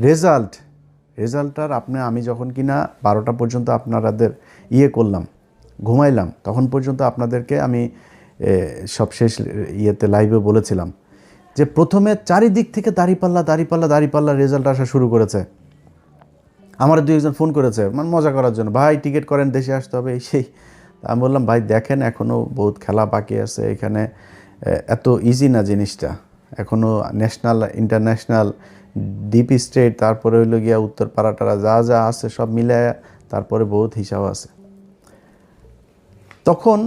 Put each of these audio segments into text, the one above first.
রেজাল্টটার আমি যখন কিনা 12টা পর্যন্ত আপনাদের করলাম, ঘুমাইলাম, তখন পর্যন্ত আপনাদেরকে আমি সব শেষ লাইভে বলেছিলাম যে প্রথমে চারিদিক থেকে দাঁড়িপাল্লা রেজাল্ট আসা শুরু করেছে। আমার 2-1 ফোন করেছে মানে মজা করার জন্য, ভাই টিকিট করেন, দেশে আসতে হবে এই সেই। আমি বললাম ভাই দেখেন এখনও বহুত খেলা বাকি আছে এখানে, এত ইজি না জিনিসটা, এখনও ন্যাশনাল ইন্টারন্যাশনাল ডিপ স্টেট, তারপরে হইলো গিয়া উত্তরপাড়াটারা যা আছে সব মিলে তারপরে বহুত হিসাব আছে। তখন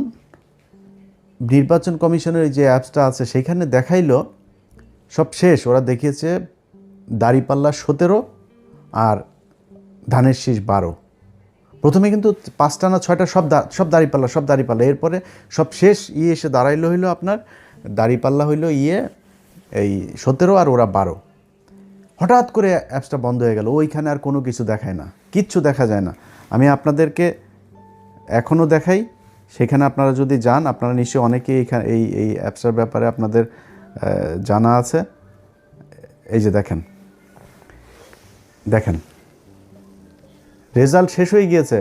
নির্বাচন কমিশনের যে অ্যাপসটা আছে সেখানে দেখাইলো সব শেষ, ওরা দেখিয়েছে দাঁড়িপাল্লা 17 আর ধানের শীষ 12। প্রথমে কিন্তু 5টা না 6টা সব দাঁড়িপাল্লা, এরপরে সব শেষ এসে দাঁড়াইলো হইলো আপনার দাঁড়িপাল্লা হইলো এই 17 আর ওরা 12। হঠাৎ করে অ্যাপসটা বন্ধ হয়ে গেল, ওইখানে আর কোনো কিছু দেখায় না, কিচ্ছু দেখা যায় না। আমি আপনাদেরকে এখনও দেখাই, সেখানে আপনারা যদি যান, আপনারা নিশ্চয়ই অনেকেই এখানে এই অ্যাপসটার ব্যাপারে আপনাদের জানা আছে। এই যে দেখেন রেজাল্ট শেষ হয়ে গিয়েছে,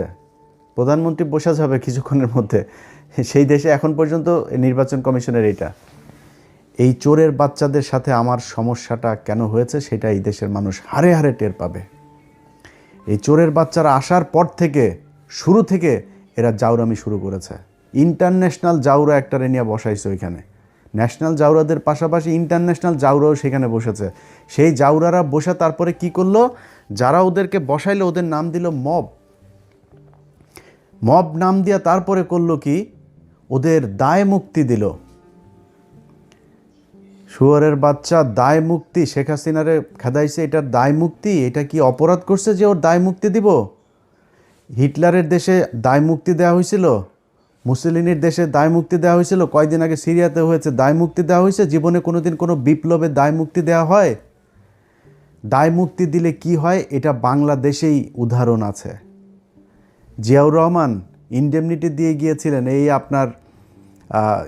প্রধানমন্ত্রী বসা যাবে কিছুক্ষণের মধ্যে। সেই দেশে এখন পর্যন্ত নির্বাচন কমিশনের এই চোরের বাচ্চাদের সাথে আমার সমস্যাটা কেন হয়েছে সেটা এই দেশের মানুষ হারে হারে টের পাবে। এই চোরের বাচ্চারা আসার পর থেকে শুরু থেকে এরা জাউরামি শুরু করেছে। ইন্টারন্যাশনাল জাউরা একটা নিয়ে বসাইছে ওইখানে, ন্যাশনাল জাউরাদের পাশাপাশি ইন্টারন্যাশনাল জাউরাও সেখানে বসেছে। সেই জাউরারা বসে তারপরে কি করলো, যারা ওদেরকে বসাইলো ওদের নাম দিল মব নাম দিয়া তারপরে করলো কি, ওদের দায় মুক্তি দিল। শুয়োরের বাচ্চা দায় মুক্তি, শেখ হাসিনারে খেদাইছে, এটার দায় মুক্তি। এটা কি অপরাধ করছে যে ওর দায় মুক্তি দিব? হিটলারের দেশে দায় মুক্তি দেওয়া হয়েছিল, মুসলিনের দেশে দায় মুক্তি দেওয়া হয়েছিল, কয়দিন আগে সিরিয়াতে হয়েছে দায় মুক্তি দেওয়া হয়েছে। জীবনে কোনোদিন কোনো বিপ্লবে দায় মুক্তি দেওয়া হয়? দায় মুক্তি দিলে কি হয় এটা বাংলাদেশেই উদাহরণ আছে। জিয়াউর রহমান ইন্ডেমনিটি দিয়ে গিয়েছিলেন, এই আপনার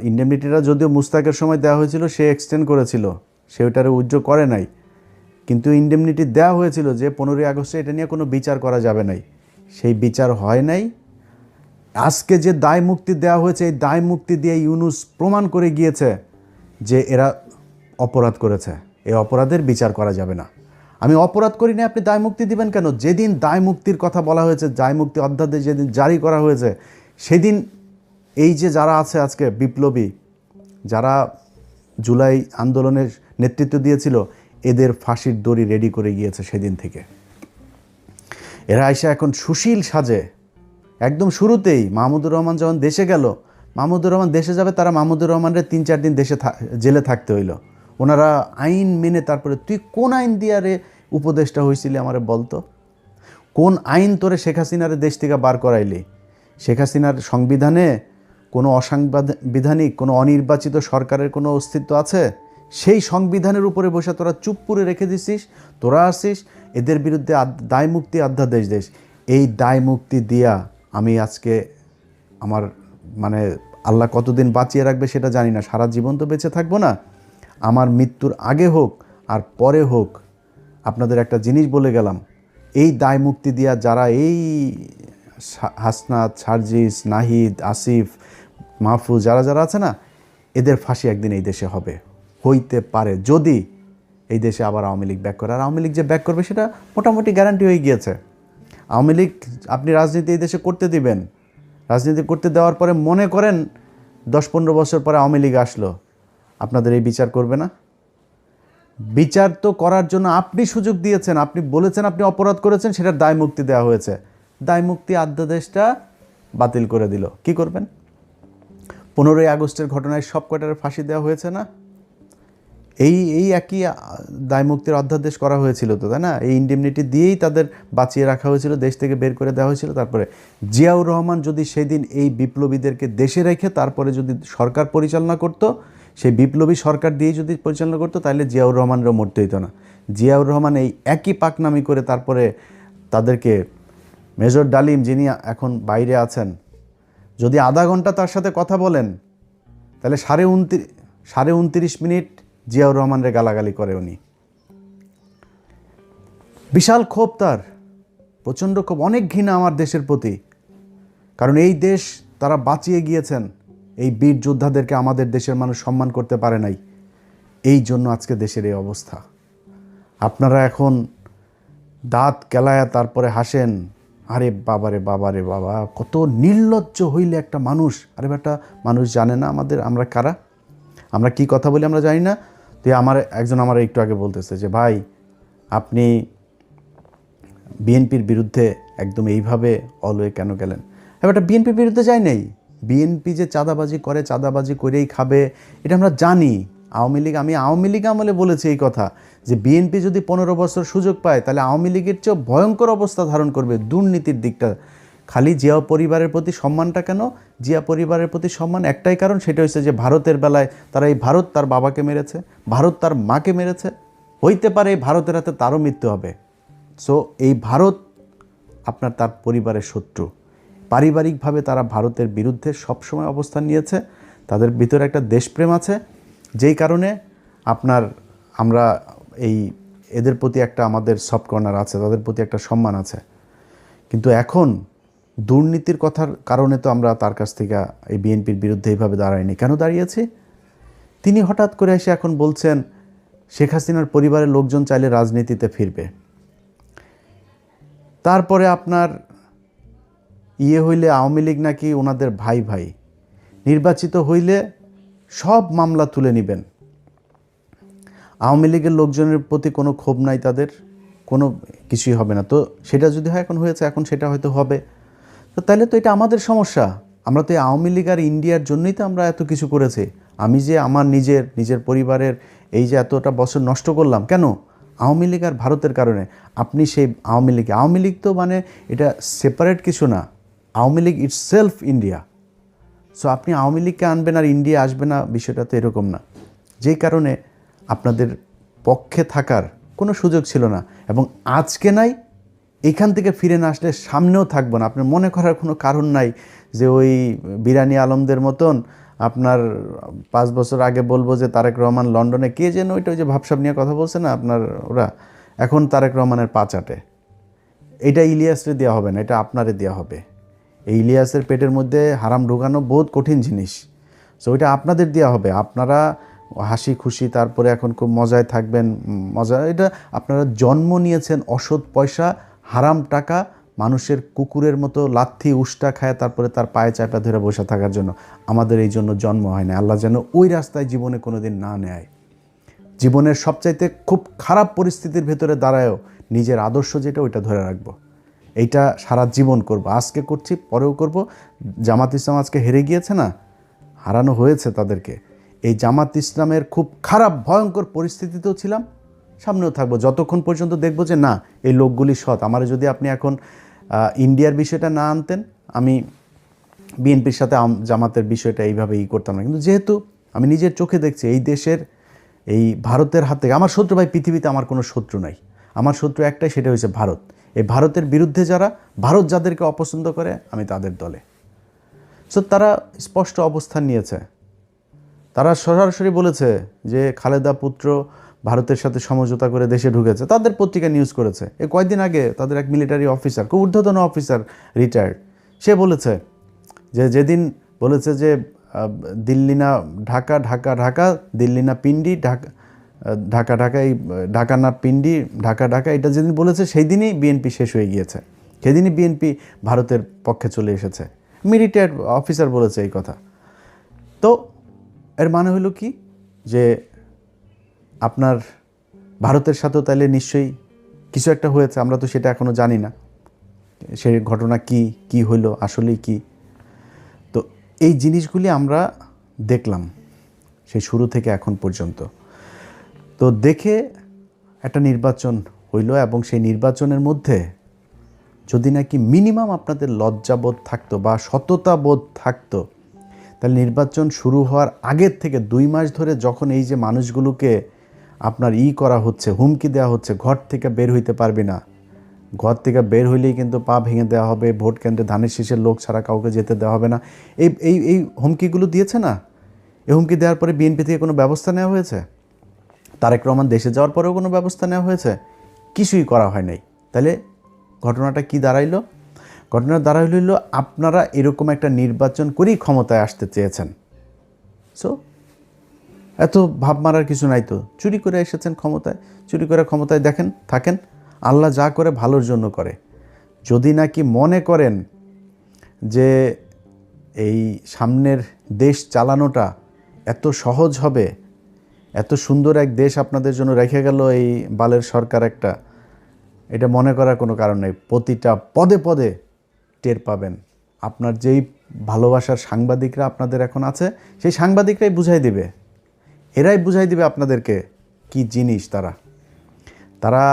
ইন্ডেমনিটিটা যদিও মুস্তাকের সময় দেওয়া হয়েছিল, সে এক্সটেন্ড করেছিল, সে ওটারে উজ্জ্ব করে নাই, কিন্তু ইন্ডেমনিটি দেওয়া হয়েছিল যে 15ই আগস্টে এটা নিয়ে কোনো বিচার করা যাবে নাই, সেই বিচার হয় নাই। আজকে যে দায় মুক্তি দেওয়া হয়েছে, এই দায় মুক্তি দিয়ে ইউনূস প্রমাণ করে গিয়েছে যে এরা অপরাধ করেছে, এই অপরাধের বিচার করা যাবে না। আমি অপরাধ করি না, আপনি দায় মুক্তি দিবেন কেন? যেদিন দায় মুক্তির কথা বলা হয়েছে, দায় মুক্তি অধ্যাদেশ যেদিন জারি করা হয়েছে, সেদিন এই যে যারা আছে আজকে বিপ্লবী, যারা জুলাই আন্দোলনের নেতৃত্ব দিয়েছিল, এদের ফাঁসির দড়ি রেডি করে গিয়েছে সেদিন থেকে। এরা আইসা এখন সুশীল সাজে। একদম শুরুতেই মাহমুদুর রহমান যখন দেশে গেল, মাহমুদুর রহমান দেশে যাবে, তারা মাহমুদুর রহমানের 3-4 দিন দেশে জেলে থাকতে হইল। ওনারা আইন মেনে, তারপরে তুই কোন আইন দিয়া রে উপদেষ্টা হয়েছিলি আমারে বলতো, কোন আইন তোরে শেখ হাসিনারে দেশ থেকে বার করাইলি? শেখ হাসিনার সংবিধানে কোনো অসাংবিধানিক, কোনো অনির্বাচিত সরকারের কোনো অস্তিত্ব আছে? সেই সংবিধানের উপরে বসে তোরা চুপ করে রেখে দিছিস, তোরা আসিস এদের বিরুদ্ধে দায় মুক্তি অধ্যাদেশ দেশ। এই দায় মুক্তি দিয়া আমি আজকে আমার মানে আল্লাহ কতদিন বাঁচিয়ে রাখবে সেটা জানি না, সারা জীবন তো বেঁচে থাকবো না। আমার মৃত্যুর আগে হোক আর পরে হোক, আপনাদের একটা জিনিস বলে গেলাম, এই দায় মুক্তি দিয়া যারা এই হাসনাত, সার্জিস, নাহিদ, আসিফ, মাহফুজ যারা আছে না, এদের ফাঁসি একদিন এই দেশে হবে, হইতে পারে যদি এই দেশে আবার আওয়ামী লীগ ব্যাক করে। আর আওয়ামী লীগ যে ব্যাক করবে সেটা মোটামুটি গ্যারান্টি হয়ে গিয়েছে। আওয়ামী লীগ আপনি রাজনীতি এই দেশে করতে দিবেন, রাজনীতি করতে দেওয়ার পরে মনে করেন 10-15 বছর পরে আওয়ামী লীগ আসলো, আপনাদের এই বিচার করবে না? বিচার তো করার জন্য আপনি সুযোগ দিয়েছেন, আপনি বলেছেন আপনি অপরাধ করেছেন, সেটার দায় মুক্তি দেওয়া হয়েছে, দায় মুক্তি অধ্যাদেশটা বাতিল করে দিল। কি করবেন? 15ই আগস্টের ঘটনায় সব কয়টার ফাঁসি দেওয়া হয়েছে না? এই একই দায় মুক্তির অধ্যাদেশ করা হয়েছিল তো, তাই না? এই ইন্ডেমনিটি দিয়েই তাদের বাঁচিয়ে রাখা হয়েছিল, দেশ থেকে বের করে দেওয়া হয়েছিল। তারপরে জিয়াউর রহমান যদি সেদিন এই বিপ্লবীদেরকে দেশে রেখে তারপরে যদি সরকার পরিচালনা করতো, সেই বিপ্লবী সরকার দিয়ে যদি পরিচালনা করতো, তাহলে জিয়াউর রহমানেরও মরতে হইতো না। জিয়াউর রহমান এই একই পাকনামি করে তারপরে তাদেরকে, মেজর ডালিম যিনি এখন বাইরে আছেন, যদি আধা ঘন্টা তার সাথে কথা বলেন, তাহলে 29.5 মিনিট জিয়াউর রহমানের গালাগালি করে উনি। বিশাল ক্ষোভ তার, প্রচণ্ড ক্ষোভ, অনেক ঘৃণা আমার দেশের প্রতি। কারণ এই দেশ তারা বাঁচিয়ে গিয়েছেন, এই বীর যোদ্ধাদেরকে আমাদের দেশের মানুষ সম্মান করতে পারে নাই, এই জন্য আজকে দেশের এই অবস্থা। আপনারা এখন দাঁত কেলায়া তারপরে হাসেন, আরে বাবারে বাবারে বাবা, কত নির্লজ্জ হইলে একটা মানুষ। আরে বেটা, মানুষ জানে না আমরা কারা, আমরা কি কথা বলি আমরা জানি না। তো একজন আমার একটু আগে বলতেছে যে ভাই আপনি বিএনপির বিরুদ্ধে একদম এইভাবে অলওয়ে কেন গেলেন? এবার বিএনপির বিরুদ্ধে যাই নাই, বিএনপি যে চাঁদাবাজি করে, চাঁদাবাজি করেই খাবে এটা আমরা জানি। আমি আওয়ামী লীগ আমলে বলেছি এই কথা, যে বিএনপি যদি 15 বছর সুযোগ পায় তাহলে আওয়ামী লীগের চেয়েও ভয়ঙ্কর অবস্থা ধারণ করবে দুর্নীতির দিকটা। খালি জিয়া পরিবারের প্রতি সম্মানটা কেন? জিয়া পরিবারের প্রতি সম্মান একটাই কারণ, সেটা হচ্ছে যে ভারতের বেলায় তারা এই ভারত তার বাবাকে মেরেছে, ভারত তার মাকে মেরেছে, হইতে পারে এই ভারতের হাতে তারও মৃত্যু হবে। সো এই ভারত আপনার তার পরিবারের শত্রু। পারিবারিকভাবে তারা ভারতের বিরুদ্ধে সবসময় অবস্থান নিয়েছে, তাদের ভিতরে একটা দেশপ্রেম আছে, যেই কারণে আমরা এদের প্রতি একটা আমাদের সফট কর্নার আছে, তাদের প্রতি একটা সম্মান আছে। কিন্তু এখন দুর্নীতির কথার কারণে তো আমরা তার কাছ থেকে এই বিএনপির বিরুদ্ধে এইভাবে দাঁড়াইনি। কেন দাঁড়িয়েছি? তিনি হঠাৎ করে এসে এখন বলছেন শেখ হাসিনার পরিবারের লোকজন চাইলে রাজনীতিতে ফিরবে। তারপরে আপনার হইলে আওয়ামী লীগ নাকি ওনাদের ভাই ভাই, নির্বাচিত হইলে সব মামলা তুলে নেবেন। আওয়ামী লীগের লোকজনের প্রতি কোনো ক্ষোভ নাই, তাদের কোনো কিছুই হবে না। তো সেটা যদি হয়, এখন হয়েছে, এখন সেটা হয়তো হবে। তো তাহলে তো এটা আমাদের সমস্যা। আমরা তো এই আওয়ামী লীগ আর ইন্ডিয়ার জন্যই তো আমরা এত কিছু করেছি। আমি যে আমার নিজের পরিবারের এই যে এতটা বছর নষ্ট করলাম, কেন? আওয়ামী লীগ আর ভারতের কারণে। আপনি সেই আওয়ামী লীগ তো মানে এটা সেপারেট কিছু না, Awami League itself India. So আপনি আওয়ামী লীগকে আনবেন আর ইন্ডিয়া আসবে না, বিষয়টা তো এরকম না। যেই কারণে আপনাদের পক্ষে থাকার কোনো সুযোগ ছিল না, এবং আজকে নাই, এখান থেকে ফিরে না আসলে সামনেও থাকবো না। আপনার মনে করার কোনো কারণ নাই যে ওই বিরানি আলমদের মতন আপনার 5 বছর আগে বলবো যে তারেক রহমান লন্ডনে কে যেন ওইটা ওই যে ভাবসাব নিয়ে কথা বলছে না আপনার ওরা, এখন তারেক রহমানের পা চাটে। এটা ইলিয়াসরে দেওয়া হবে না, এটা আপনারে দেওয়া হবে। এই ইলিয়াসের পেটের মধ্যে হারাম ঢোকানো বহুত কঠিন জিনিস। সো ওইটা আপনাদের দেওয়া হবে, আপনারা হাসি খুশি তারপরে এখন খুব মজায় থাকবেন। মজা এটা আপনারা জন্ম নিয়েছেন অসৎ পয়সা, হারাম টাকা, মানুষের কুকুরের মতো লাথি উষ্টা খায় তারপরে তার পায়ে চাপা ধরে বসে থাকার জন্য। আমাদের এই জন্য জন্ম হয় না। আল্লাহ যেন ওই রাস্তায় জীবনে কোনো দিন না নেয়। জীবনের সবচাইতে খুব খারাপ পরিস্থিতির ভেতরে দাঁড়ায়ও নিজের আদর্শ যেটা ওইটা ধরে রাখবো। এইটা সারা জীবন করব, আজকে করছি পরেও করব। জামাত ইসলাম আজকে হেরে গিয়েছে না, হারানো হয়েছে তাদেরকে। এই জামাত ইসলামের খুব খারাপ ভয়ঙ্কর পরিস্থিতিতেও ছিলাম, সামনেও থাকবো, যতক্ষণ পর্যন্ত দেখব যে না এই লোকগুলি সৎ। আমার যদি আপনি এখন ইন্ডিয়ার বিষয়টা না আনতেন, আমি বিএনপির সাথে জামাতের বিষয়টা এইভাবে করতাম না। কিন্তু যেহেতু আমি নিজের চোখে দেখছি এই দেশের এই ভারতের হাতে, আমার শত্রু ভাই পৃথিবীতে আমার কোনো শত্রু নাই, আমার শত্রু একটাই, সেটা হচ্ছে ভারত। এই ভারতের বিরুদ্ধে ভারত যাদেরকে অপছন্দ করে আমি তাদের দলে। সো তারা স্পষ্ট অবস্থান নিয়েছে, তারা সরাসরি বলেছে যে খালেদা পুত্র ভারতের সাথে সমঝোতা করে দেশে ঢুকেছে। তাদের পত্রিকা নিউজ করেছে। এই কয়েকদিন আগে তাদের এক মিলিটারি অফিসার, খুব ঊর্ধ্বতন অফিসার, রিটায়ার্ড, সে বলেছে যে যেদিন বলেছে যে দিল্লি না ঢাকা, ঢাকা ঢাকা, দিল্লি না পিন্ডি, ঢাকা ঢাকা ঢাকা, এই ঢাকা না পিন্ডি, ঢাকা ঢাকা, এটা যেদিন বলেছে সেই দিনই বিএনপি শেষ হয়ে গিয়েছে, সেদিনই বিএনপি ভারতের পক্ষে চলে এসেছে। রিটায়ার্ড অফিসার বলেছে এই কথা। তো এর মানে হলো কি যে আপনার ভারতের সাথেও তাহলে নিশ্চয়ই কিছু একটা হয়েছে, আমরা তো সেটা এখনও জানি না সেই ঘটনা কি হইলো আসলেই কি। তো এই জিনিসগুলি আমরা দেখলাম সেই শুরু থেকে এখন পর্যন্ত। তো দেখে একটা নির্বাচন হইল, এবং সেই নির্বাচনের মধ্যে যদি নাকি মিনিমাম আপনাদের লজ্জাবোধ থাকতো বা সততাবোধ থাকতো, তাহলে নির্বাচন শুরু হওয়ার আগের থেকে 2 মাস ধরে যখন এই যে মানুষগুলোকে আপনার করা হচ্ছে, হুমকি দেওয়া হচ্ছে, ঘর থেকে বের হইতে পারবি না, ঘর থেকে বের হইলেই কিন্তু পা ভেঙে দেওয়া হবে, ভোট কেন্দ্রে ধানের শীষের লোক ছাড়া কাউকে যেতে দেওয়া হবে না, এই হুমকিগুলো দিয়েছে না। এই হুমকি দেওয়ার পরে বিএনপি থেকে কোনো ব্যবস্থা নেওয়া হয়েছে? তারেক রহমান দেশে যাওয়ার পরেও কোনো ব্যবস্থা নেওয়া হয়েছে? কিছুই করা হয় নাই। তাহলে ঘটনাটা কি দাঁড়াইলো? ঘটনা দাঁড়াইল আপনারা এরকম একটা নির্বাচন করেই ক্ষমতায় আসতে চেয়েছেন। সো এত ভাব মারার কিছু নাই তো, চুরি করে এসেছেন ক্ষমতায়, চুরি করে ক্ষমতায় দেখেন থাকেন। আল্লাহ যা করে ভালোর জন্য করে। যদি নাকি মনে করেন যে এই সামনের দেশ চালানোটা এত সহজ হবে, এত সুন্দর এক দেশ আপনাদের জন্য রেখে গেল এই বালের সরকার একটা, এটা মনে করার কোনো কারণ নেই। প্রতিটা পদে পদে টের পাবেন। আপনার যেই ভালোবাসার সাংবাদিকরা আপনাদের এখন আছে, সেই সাংবাদিকরাই বুঝাই দিবে, এরাই বুঝাই দিবে আপনাদেরকে কি জিনিস তারা। তারা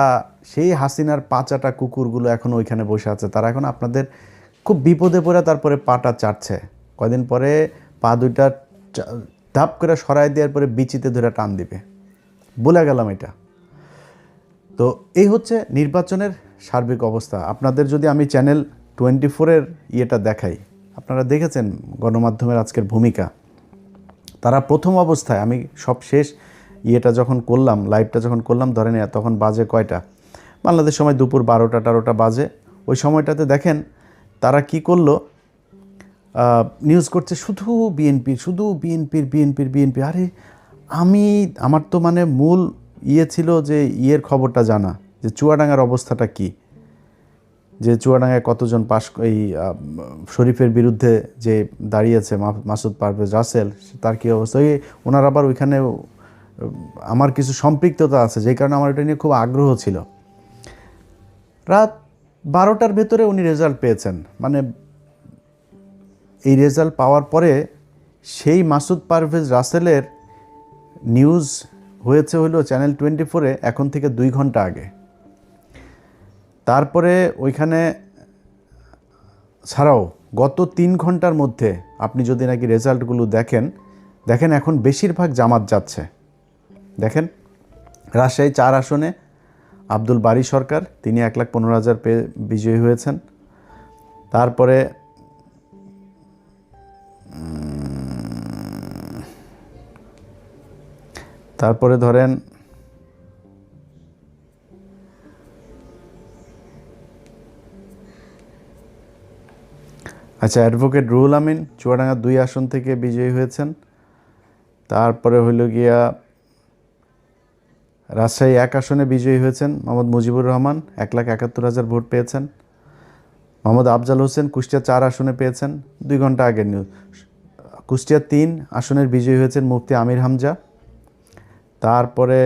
সেই হাসিনার পাঁচাটা কুকুরগুলো এখন ওইখানে বসে আছে, তারা এখন আপনাদের খুব বিপদে পড়ে তারপরে পাটা চাটছে। কয়দিন পরে পা দুইটা ধাপ করে সরাই দেওয়ার পরে বিচিতে ধরে টান দিবে, বলে গেলাম এটা। তো এই হচ্ছে নির্বাচনের সার্বিক অবস্থা। আপনাদের যদি আমি চ্যানেল 24-এর ইয়েটা দেখাই, আপনারা দেখেছেন গণমাধ্যমের আজকের ভূমিকা। তারা প্রথম অবস্থায়, আমি সব শেষ ইয়েটা যখন করলাম, লাইভটা যখন করলাম, ধরেন তখন বাজে কয়টা, বাংলাদেশ সময় দুপুর 12টা বাজে। ওই সময়টাতে দেখেন তারা কি করলো, নিউজ করছে শুধু বিএনপির, শুধু বিএনপির। আরে আমার তো মানে মূল ইয়ে ছিল যে ইয়ের খবরটা জানা, যে চুয়াডাঙ্গার অবস্থাটা কি, যে চুয়াডাঙ্গায় কতজন এই শরীফের বিরুদ্ধে যে দাঁড়িয়েছে মাসুদ পারভেজ রাসেল, তার কী অবস্থা। ওনার আবার ওইখানে আমার কিছু সম্পৃক্ততা আছে, যেই কারণে আমার এটা নিয়ে খুব আগ্রহ ছিল। রাত 12টার ভেতরে উনি রেজাল্ট পেয়েছেন। মানে এই রেজাল্ট পাওয়ার পরে সেই মাসুদ পারভেজ রাসেলের নিউজ হয়েছে হলো চ্যানেল 24-এ এখন থেকে 2 ঘন্টা আগে। তারপরে ওইখানে ছাড়াও গত 3 ঘন্টার মধ্যে আপনি যদি নাকি রেজাল্টগুলো দেখেন এখন বেশিরভাগ জামাত যাচ্ছে। দেখেন রাজশাহী 4 আসনে আব্দুল বারী সরকার, তিনি 1,15,000 পেয়ে বিজয়ী হয়েছেন। তারপরে ধরেন আচ্ছা, অ্যাডভোকেট রুহুল আমিন চুয়াডাঙ্গা 2 আসন থেকে বিজয়ী হয়েছেন। তারপরে হইল গিয়া রাজশাহী 1 আসনে বিজয়ী হয়েছেন মোহাম্মদ মুজিবুর রহমান, 1,71,000 ভোট পেয়েছেন। মোহাম্মদ আফজাল হোসেন কুষ্টিয়া 4 আসনে পেয়েছেন, 2 ঘন্টা আগের নিউজ। কুষ্টিয়া 3 আসনের বিজয়ী হয়েছেন মুফতি আমির হামজা। তারপরে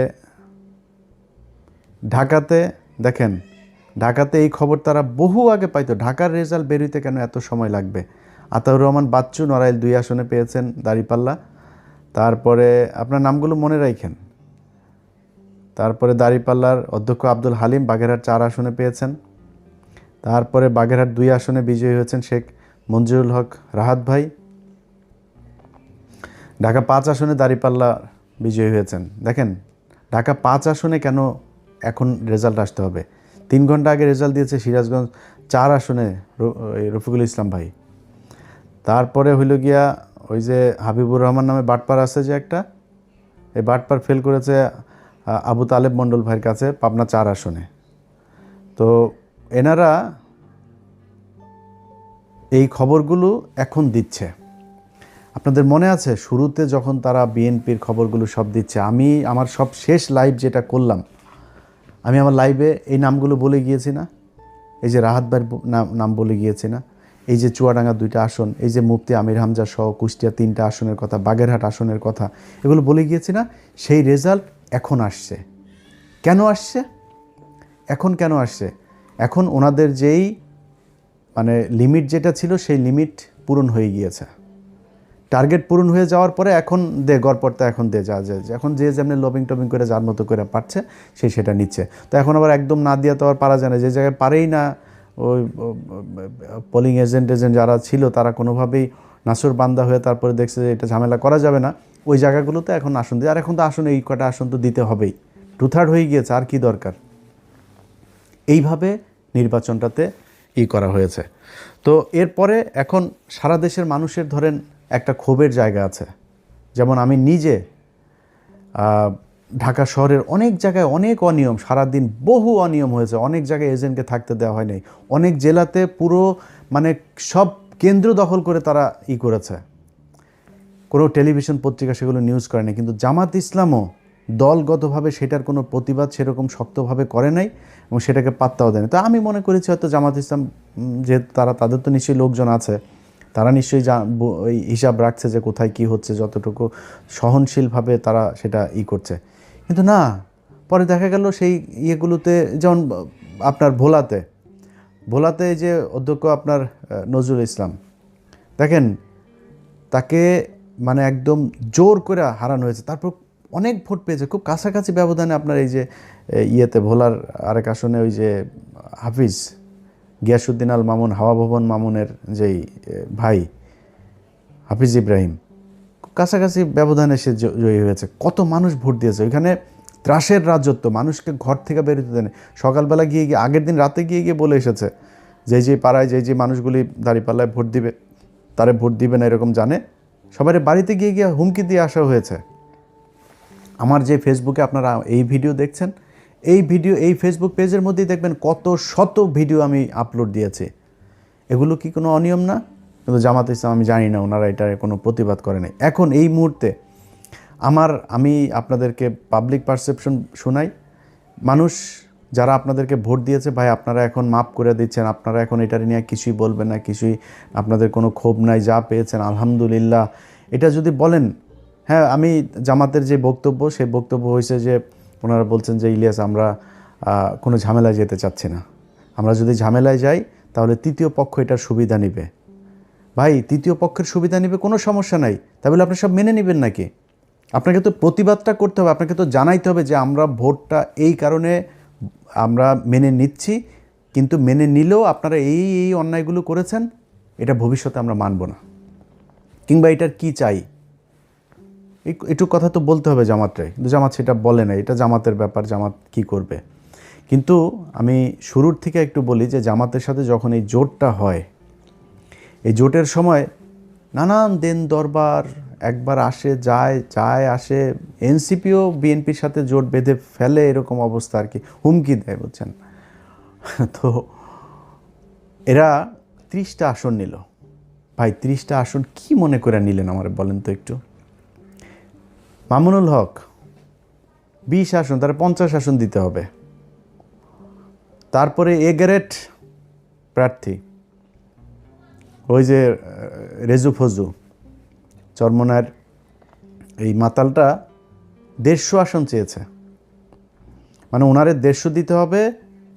ঢাকাতে দেখেন, ঢাকাতে এই খবর তারা বহু আগে পাইতো। ঢাকার রেজাল্ট বেরোইতে কেন এত সময় লাগবে? আতাউর রহমান বাচ্চু নড়াইল 2 আসনে পেয়েছেন দাঁড়িপাল্লা। তারপরে আপনার নামগুলো মনে রাখেন। তারপরে দাঁড়িপাল্লার অধ্যক্ষ আব্দুল হালিম বাগেরহাট 4 আসনে পেয়েছেন। তারপরে বাগেরহাট 2 আসনে বিজয়ী হয়েছেন শেখ মঞ্জুরুল হক রাহাত ভাই। ঢাকা 5 আসনে দাঁড়িপাল্লা বিজয়ী হয়েছেন। দেখেন ঢাকা 5 আসনে কেন এখন রেজাল্ট আসতে হবে? 3 ঘন্টা আগে রেজাল্ট দিয়েছে সিরাজগঞ্জ 4 আসনে রফিকুল ইসলাম ভাই। তারপরে হইল গিয়া ওই যে হাবিবুর রহমান নামে বাটপার আছে যে একটা, এই বাটপার ফেল করেছে আবু তালেব মণ্ডল ভাইয়ের কাছে পাবনা 4 আসনে। তো এনারা এই খবরগুলো এখন দিচ্ছে। আপনাদের মনে আছে শুরুতে যখন তারা বিএনপির খবরগুলো সব দিচ্ছে, আমি আমার সব শেষ লাইভ যেটা করলাম, আমি আমার লাইভে এই নামগুলো বলে গিয়েছি না? এই যে রাহাত ভাইয়ের নাম বলে গিয়েছি না? এই যে চুয়াডাঙ্গা 2টা আসন, এই যে মুফতি আমির হামজা সহ কুষ্টিয়া 3টা আসনের কথা, বাগেরহাট আসনের কথা, এগুলো বলে গিয়েছি না? সেই রেজাল্ট এখন আসছে। কেন আসছে? এখন কেন আসছে? এখন ওনাদের যেই মানে লিমিট যেটা ছিল, সেই লিমিট পূরণ হয়ে গিয়েছে। টার্গেট পূরণ হয়ে যাওয়ার পরে এখন গড়পড়তা এখন যা এখন যে যেমনি লবিং টবিং করে যার মতো করে পারছে সেটা নিচ্ছে। তো এখন আবার একদম না দিয়ে তো আবার পারা যায় না। যে জায়গায় পারেই না, ওই পোলিং এজেন্ট যারা ছিল তারা কোনোভাবেই নাসুর বান্দা হয়ে তারপরে দেখছে যে এটা ঝামেলা করা যাবে না, ওই জায়গাগুলোতে এখন আসন দিয়ে। আর এখন তো আসন এই কটা আসন তো দিতে হবেই, 2/3 হয়ে গিয়েছে, আর কি দরকার? এইভাবে নির্বাচনটাতে করা হয়েছে। তো এরপরে এখন সারা দেশের মানুষের ধরেন একটা ক্ষোভের জায়গা আছে। যেমন আমি নিজে ঢাকা শহরের অনেক জায়গায় অনেক অনিয়ম, সারাদিন বহু অনিয়ম হয়েছে, অনেক জায়গায় এজেন্টকে থাকতে দেওয়া হয় নাই, অনেক জেলাতে পুরো মানে সব কেন্দ্র দখল করে তারা করেছে, কোনো টেলিভিশন পত্রিকা সেগুলো নিউজ করে নাই। কিন্তু জামাত ইসলামও দলগতভাবে সেটার কোনো প্রতিবাদ সেরকম শক্তভাবে করে নাই এবং সেটাকে পাত্তাও দেয়নি। তো আমি মনে করেছি হয়তো জামাত ইসলাম যেহেতু তাদের তো নিশ্চয়ই লোকজন আছে, তারা নিশ্চয়ই ওই হিসাব রাখছে যে কোথায় কি হচ্ছে, যতটুকু সহনশীলভাবে তারা সেটা করছে। কিন্তু না, পরে দেখা গেল সেই ইয়েগুলোতে, যেমন আপনার ভোলাতে যে অধ্যক্ষ আপনার নজরুল ইসলাম, দেখেন তাকে মানে একদম জোর করে হারানো হয়েছে, তারপর অনেক ভোট পেয়েছে খুব কাছাকাছি ব্যবধানে। আপনার এই যে ভোলার আরেক আসনে ওই যে হাফিজ গিয়াসউদ্দিন আল মামুন, হাওয়া ভবন মামুনের যেই ভাই হাফিজ ইব্রাহিম, খুব কাছাকাছি ব্যবধানে সে জয়ী হয়েছে। কত মানুষ ভোট দিয়েছে ওইখানে, ত্রাসের রাজত্ব, মানুষকে ঘর থেকে বেরোতে দেয়। সকালবেলা গিয়ে আগের দিন রাতে গিয়ে বলে এসেছে যে পাড়ায় যে মানুষগুলি দাঁড়িপাল্লায় ভোট দিবে তারে ভোট দিবে না এরকম জানে, সবার বাড়িতে গিয়ে হুমকি দিয়ে আসা হয়েছে। আমার যে ফেসবুকে আপনারা এই ভিডিও দেখছেন, এই ফেসবুক পেজের মধ্যেই দেখবেন কত শত ভিডিও আমি আপলোড দিয়েছি। এগুলো কি কোনো অনিয়ম না? কিন্তু জামাত ইসলাম আমি জানি না ওনারা এটার কোনো প্রতিবাদ করে নাই। এখন এই মুহূর্তে আমি আপনাদেরকে পাবলিক পারসেপশন শোনাই, মানুষ যারা আপনাদেরকে ভোট দিয়েছে, ভাই আপনারা এখন মাপ করে দিচ্ছেন, আপনারা এখন এটার নিয়ে কিছুই বলবেন না, কিছুই আপনাদের কোনো ক্ষোভ নাই, যা পেয়েছেন আলহামদুলিল্লাহ, এটা যদি বলেন। হ্যাঁ, আমি জামাতের যে বক্তব্য, সেই বক্তব্য হয়েছে যে ওনারা বলছেন যে ইলিয়াস আমরা কোনো ঝামেলায় যেতে চাচ্ছি না, আমরা যদি ঝামেলায় যাই তাহলে তৃতীয় পক্ষ এটার সুবিধা নেবে। ভাই তৃতীয় পক্ষের সুবিধা নেবে কোনো সমস্যা নাই, তাহলে আপনি সব মেনে নেবেন নাকি? আপনাকে তো প্রতিবাদটা করতে হবে, আপনাকে তো জানাইতে হবে যে আমরা ভোটটা এই কারণে আমরা মেনে নিচ্ছি, কিন্তু মেনে নিলেও আপনারা এই অন্যায়গুলো করেছেন, এটা ভবিষ্যতে আমরা মানব না, কিংবা এটার কি চাই, একটু কথা তো বলতে হবে জামাতটাই। কিন্তু জামাত সেটা বলে না, এটা জামাতের ব্যাপার, জামাত কি করবে। কিন্তু আমি শুরুর থেকে একটু বলি যে জামাতের সাথে যখন এই জোটটা হয়, এই জোটের সময় নানান দেন দরবার একবার আসে যায় আসে, এনসিপিও বিএনপির সাথে জোট বেঁধে ফেলে, এরকম অবস্থা আর কি, হুমকি দেয়, বুঝছেন। তো এরা 30টা আসন নিল। ভাই 30টা আসন কি মনে করে নিলেন আমার বলেন তো একটু? মামুনুল হক 20 আসন, তারা 50 আসন দিতে হবে। তারপরে গ্রেড প্রার্থী ওই যে রেজু ফজু চরমনার এই মাতালটা 150 আসন চেয়েছে, মানে ওনারে 150 দিতে হবে।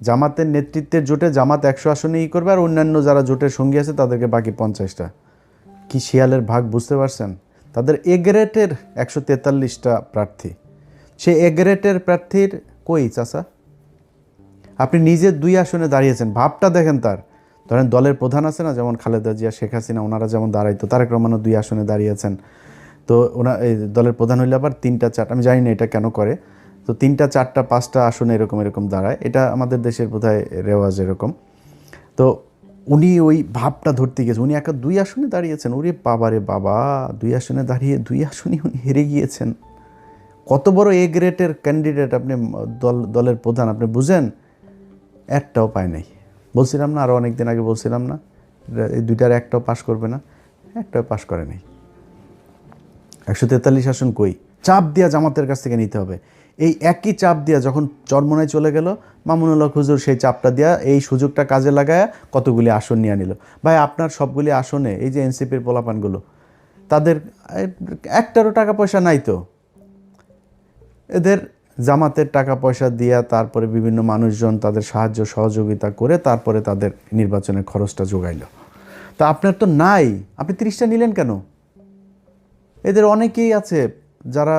জামাতের নেতৃত্বের জোটে জামাত 100 আসনে করবে, আর অন্যান্য যারা জোটের সঙ্গী আছে তাদেরকে বাকি 50টা। কি শিয়ালের ভাগ বুঝতে পারছেন? তাদের গ্রেডের 143টা প্রার্থী, সে গ্রেডের প্রার্থীর কই চাচা? আপনি নিজে 2 আসনে দাঁড়িয়েছেন, ভাবটা দেখেন তার। ধরেন দলের প্রধান আছে না, যেমন খালেদা জিয়া, শেখ হাসিনা, ওনারা যেমন দাঁড়াইতো, তারেক রহমানও 2 আসনে দাঁড়িয়েছেন। তো এই দলের প্রধান হইলে আবার 3টা 4টা, আমি জানি না এটা কেন করে, তো 3টা 4টা 5টা আসনে এরকম দাঁড়ায়, এটা আমাদের দেশের বোধহয় রেওয়াজ এরকম। তো উনি ওই ভাবটা ধরতে গেছে, উনি একা 2 আসনে দাঁড়িয়েছেন। ওরে বাবা রে বাবা, 2 আসনে দাঁড়িয়ে 2 আসনে উনি হেরে গিয়েছেন। কত বড় গ্রেডের ক্যান্ডিডেট আপনি, দলের প্রধান, আপনি বুঝেন? একটাও পায় নাই। বলছিলাম না, আরও অনেক দিন আগে বলছিলাম না, এই 2টার একটাও পাশ করবে না, একটাও পাশ করে নাই। 143 আসন কই? চাপ দিয়া জামাতের কাছ থেকে নিতে হবে। এই একই চাপ দিয়া যখন চরমনায় চলে গেল, মামুনুল হক হুজুর সেই চাপটা দিয়া এই সুযোগটা কাজে লাগায় কতগুলি আসন নিয়ে নিল। ভাই আপনার সবগুলি আসনে এই যে এনসিপির পোলাপানগুলো, তাদের একটারও টাকা পয়সা নাই, তো এদের জামাতের টাকা পয়সা দিয়া তারপরে বিভিন্ন মানুষজন তাদের সাহায্য সহযোগিতা করে তারপরে তাদের নির্বাচনের খরচটা জোগাইল। তা আপনার তো নাই, আপনি 30টা নিলেন কেন? এদের অনেকেই আছে যারা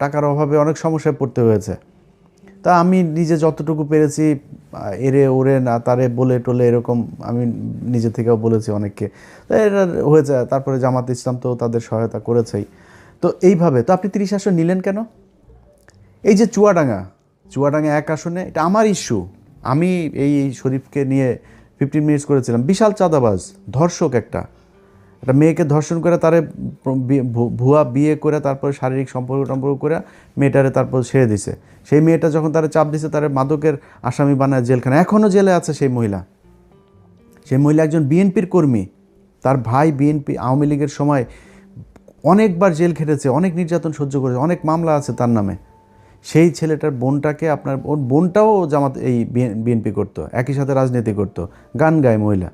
টাকার অভাবে অনেক সমস্যায় পড়তে হয়েছে। তা আমি নিজে যতটুকু পেরেছি, এরে ওরে না তারে বলে টোলে এরকম আমি নিজে থেকেও বলেছি অনেককে, তা এরা হয়েছে। তারপরে জামাত ইসলাম তো তাদের সহায়তা করেছেই। তো এইভাবে তো আপনি 30 আসন নিলেন কেন? এই যে চুয়াডাঙ্গা 1 আসনে, এটা আমার ইস্যু। আমি এই শরীফকে নিয়ে 15 মিনিটস করেছিলাম, বিশাল চাঁদাবাজ ধর্ষক একটা, একটা মেয়েকে ধর্ষণ করে তারে ভুয়া বিয়ে করে তারপরে শারীরিক সম্পর্ক করে মেয়েটারে তারপর ছেড়ে দিছে। সেই মেয়েটা যখন তারে চাপ দিছে তারে মাদকের আসামি বানায় জেলখানায়, এখনও জেলে আছে সেই মহিলা। সেই মহিলা একজন বিএনপির কর্মী, তার ভাই বিএনপি আওয়ামী লীগের সময় অনেকবার জেল খেটেছে, অনেক নির্যাতন সহ্য করেছে, অনেক মামলা আছে তার নামে। সেই ছেলেটার বোনটাকে ওর বোনটাও জামাত এই বিএনপি করতো, একই সাথে রাজনীতি করতো, গান গায় মহিলা।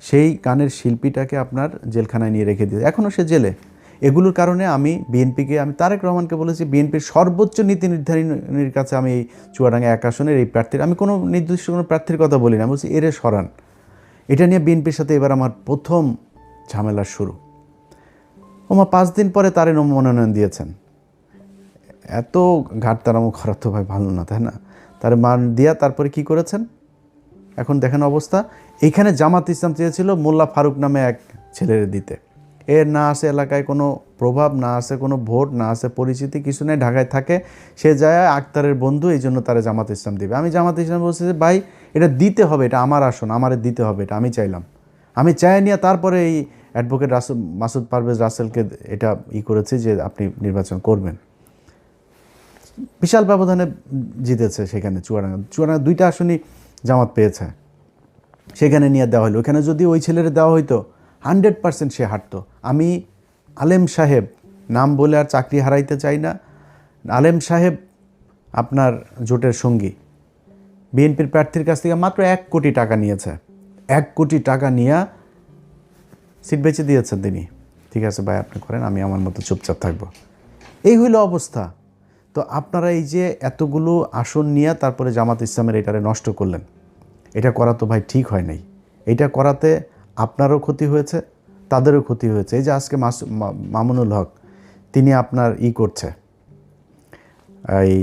সেই গানের শিল্পীটাকে আপনার জেলখানায় নিয়ে রেখে দিয়ে এখনও সে জেলে। এগুলোর কারণে আমি তারেক রহমানকে বলেছি, বিএনপির সর্বোচ্চ নীতি নির্ধারণীর কাছে আমি এই চুয়াডাঙ্গা 1 আসনের এই প্রার্থীর, আমি কোনো নির্দিষ্ট কোনো প্রার্থীর কথা বলি না, বলছি এরে সরান। এটা নিয়ে বিএনপির সাথে এবার আমার প্রথম ঝামেলার শুরু। 5 দিন পরে তারে মনোনয়ন দিয়েছেন। এত ঘাটতারামো করা তো ভাই ভালো না, তাই না? তার মান দিয়া তারপরে কি করেছেন এখন দেখেন অবস্থা। এইখানে জামাত ইসলাম চেয়েছিল মোল্লা ফারুক নামে এক ছেলের দিতে, এর না আছে এলাকায় কোনো প্রভাব, না আছে কোনো ভোট, না আছে পরিচিতি, কিছু নেই, ঢাকায় থাকে। সে যায় আক্তারের বন্ধু, এই জন্য তারা জামাত ইসলাম দিবে। আমি জামাত ইসলাম বলছি যে ভাই এটা দিতে হবে, এটা আমার আসন, আমারে দিতে হবে, এটা আমি চাইলাম। আমি চাই নিয়ে তারপরে এই অ্যাডভোকেট মাসুদ পারভেজ রাসেলকে এটা করেছি যে আপনি নির্বাচন করবেন। বিশাল ব্যবধানে জিতেছে সেখানে চুয়াডাঙ্গা 2টা আসনই জামাত পেয়েছে, সেখানে নিয়ে দেওয়া হলো। ওখানে যদি ওই ছেলের দেওয়া হইতো 100% সে হাঁটতো। আমি আলেম সাহেব নাম বলে আর চাকরি হারাইতে চাই না, আলেম সাহেব আপনার জোটের সঙ্গী বিএনপির প্রার্থীর কাছ থেকে মাত্র 1 কোটি টাকা নিয়েছে। 1 কোটি টাকা নিয়ে সিট বেঁচে দিয়েছেন তিনি। ঠিক আছে ভাই আপনি করেন, আমি আমার মতো চুপচাপ থাকবো। এই হইল অবস্থা। তো আপনারা এই যে এতগুলো আসন নিয়ে তারপরে জামাত ইসলামের এটারে নষ্ট করলেন, এটা করা তো ভাই ঠিক হয় নাই। এটা করাতে আপনারও ক্ষতি হয়েছে, তাদেরও ক্ষতি হয়েছে। এই যে আজকে মামুনুল হক তিনি আপনার করছে, এই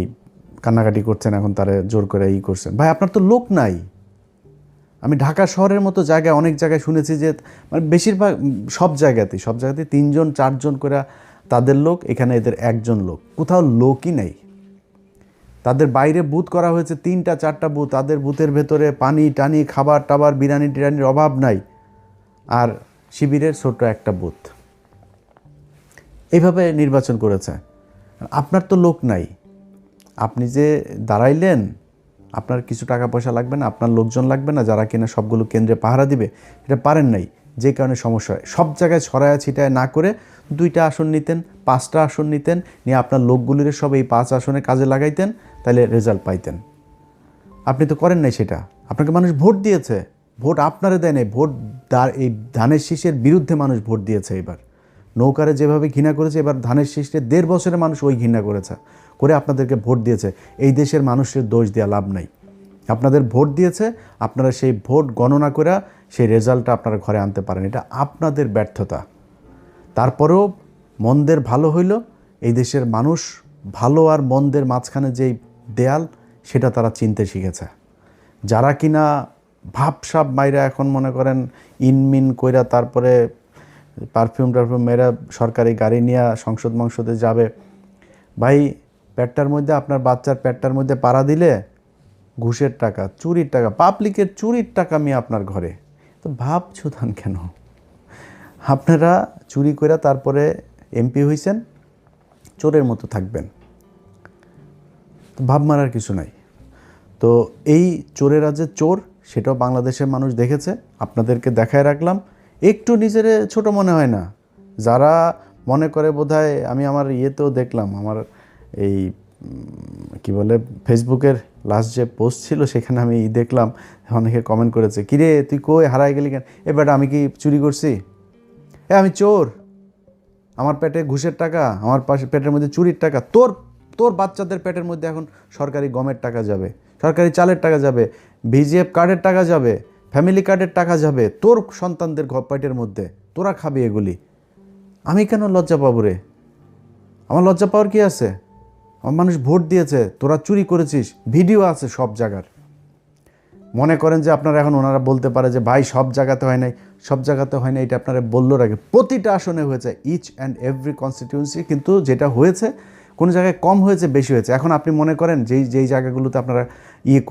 কান্নাকাটি করছেন, এখন তারা জোর করে করছেন। ভাই আপনার তো লোক নাই। আমি ঢাকা শহরের মতো জায়গায় অনেক জায়গায় শুনেছি যে মানে বেশিরভাগ সব জায়গাতেই 3জন 4জন করে তাদের লোক, এখানে এদের 1জন লোক, কোথাও লোকই নেই। তাদের বাইরে বুথ করা হয়েছে 3টা 4টা বুথ, তাদের বুথের ভেতরে পানি টানি খাবার টাবার বিরিয়ানি টিরানির অভাব নাই, আর শিবিরের ছোট্ট একটা বুথ। এইভাবে নির্বাচন করেছে। আপনার তো লোক নাই, আপনি যে দাঁড়াইলেন, আপনার কিছু টাকা পয়সা লাগবে না, আপনার লোকজন লাগবে না যারা কিনা সবগুলো কেন্দ্রে পাহারা দিবে, এটা পারেন নাই, যে কারণে সমস্যা হয়। সব জায়গায় ছড়ায়া ছিটায় না করে 2টা আসন নিতেন, 5টা আসন নিতেন, নিয়ে আপনার লোকগুলির সব এই 5 আসনে কাজে লাগাইতেন, তাহলে রেজাল্ট পাইতেন। আপনি তো করেন নাই সেটা। আপনাকে মানুষ ভোট দিয়েছে, ভোট আপনারে দেয় নাই, ভোট এই ধানের শীষের বিরুদ্ধে মানুষ ভোট দিয়েছে। এবার নৌকারে যেভাবে ঘৃণা করেছে, এবার ধানের শীষে 1.5 বছরে মানুষ ওই ঘৃণা করেছে, করে আপনাদেরকে ভোট দিয়েছে। এই দেশের মানুষের দোষ দেওয়া লাভ নাই। আপনাদের ভোট দিয়েছে, আপনারা সেই ভোট গণনা করে সেই রেজাল্টটা আপনারা ঘরে আনতে পারেন, এটা আপনাদের ব্যর্থতা। তারপরেও মন্দের ভালো হইল, এই দেশের মানুষ ভালো আর মন্দের মাঝখানে যেই দেয়াল, সেটা তারা চিনতে শিখেছে। যারা কিনা ভাবসাব মাইরা এখন মনে করেন ইনমিন কইরা তারপরে পারফিউম মেয়েরা সরকারি গাড়ি নিয়ে সংসদে যাবে, ভাই পেটটার মধ্যে আপনার বাচ্চার পেটটার মধ্যে পাড়া দিলে ঘুষের টাকা, চুরির টাকা, পাবলিকের চুরির টাকা আমি আপনার ঘরে, তো ভাব ছুতান কেন? আপনারা চুরি করে তারপরে এমপি হইছেন, চোরের মতো থাকবেন, তো ভাব মারার কিছু নাই। তো এই চোরেরা যে চোর, সেটাও বাংলাদেশের মানুষ দেখেছে। আপনাদেরকে দেখায় রাখলাম, একটু নিজের ছোট মনে হয় না। যারা মনে করে বোধহয়, আমি আমার ইয়েতেও দেখলাম, আমার এই কি বলে ফেসবুকের লাস্ট যে পোস্ট ছিল সেখানে আমি দেখলাম অনেকে কমেন্ট করেছে, কিরে তুই কই হারাই গেলি কেন? এবার আমি কি চুরি করছি? আমি চোর, আমার পেটে ঘুষের টাকা, আমার পাশে পেটের মধ্যে চুরির টাকা। তোর বাচ্চাদের পেটের মধ্যে এখন সরকারি গমের টাকা যাবে, সরকারি চালের টাকা যাবে, ভিজিএফ কার্ডের টাকা যাবে, ফ্যামিলি কার্ডের টাকা যাবে তোর সন্তানদের পেটের মধ্যে, তোরা খাবি এগুলি। আমি কেন লজ্জা পাবো রে? আমার লজ্জা পাওয়ার কি আছে? আমার মানুষ ভোট দিয়েছে, তোরা চুরি করেছিস, ভিডিও আছে সব জায়গার। মনে করেন যে আপনারা এখন ওনারা বলতে পারে যে ভাই সব জায়গাতে হয় নাই, সব জায়গাতে হয় না, এটা আপনারা বললো আগে। প্রতিটা আসনে হয়েছে, ইচ অ্যান্ড এভরি কনস্টিটিউয়েন্সি, কিন্তু যেটা হয়েছে কোনো জায়গায় কম হয়েছে, বেশি হয়েছে। এখন আপনি মনে করেন যেই জায়গাগুলোতে আপনারা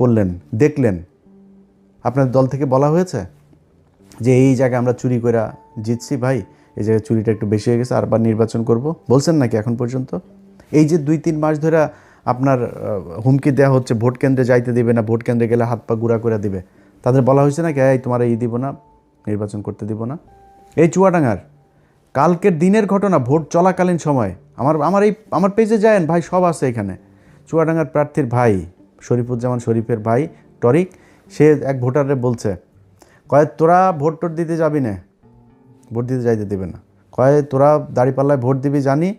করলেন, দেখলেন, আপনার দল থেকে বলা হয়েছে যে এই জায়গায় আমরা চুরি করে জিতছি, ভাই এই জায়গায় চুরিটা একটু বেশি হয়ে গেছে, আরবার নির্বাচন করব বলছেন নাকি এখন পর্যন্ত? এই যে 2-3 মাস ধরে আপনার হুমকি দেওয়া হচ্ছে, ভোট কেন্দ্রে যাইতে দিবে না, ভোট কেন্দ্রে গেলে হাত পা গুঁড়া করে দিবে, তাদের বলা হয়েছে নাকি এই তোমার এই দিব না, নির্বাচন করতে দিব না? এই চুয়াডাঙ্গার কালকের দিনের ঘটনা, ভোট চলাকালীন সময় আমার পেজে যায়েন ভাই, সব আছে এখানে। চুয়াডাঙ্গার প্রার্থীর ভাই শরীফুজ্জামান শরীফের ভাই টরিক, সে এক ভোটারে বলছে, কয় তোরা ভোট টোট দিতে যাবি না, ভোট দিতে যাইতে দেবে না, কয় তোরা দাঁড়িপাল্লায় ভোট দিবি জানি,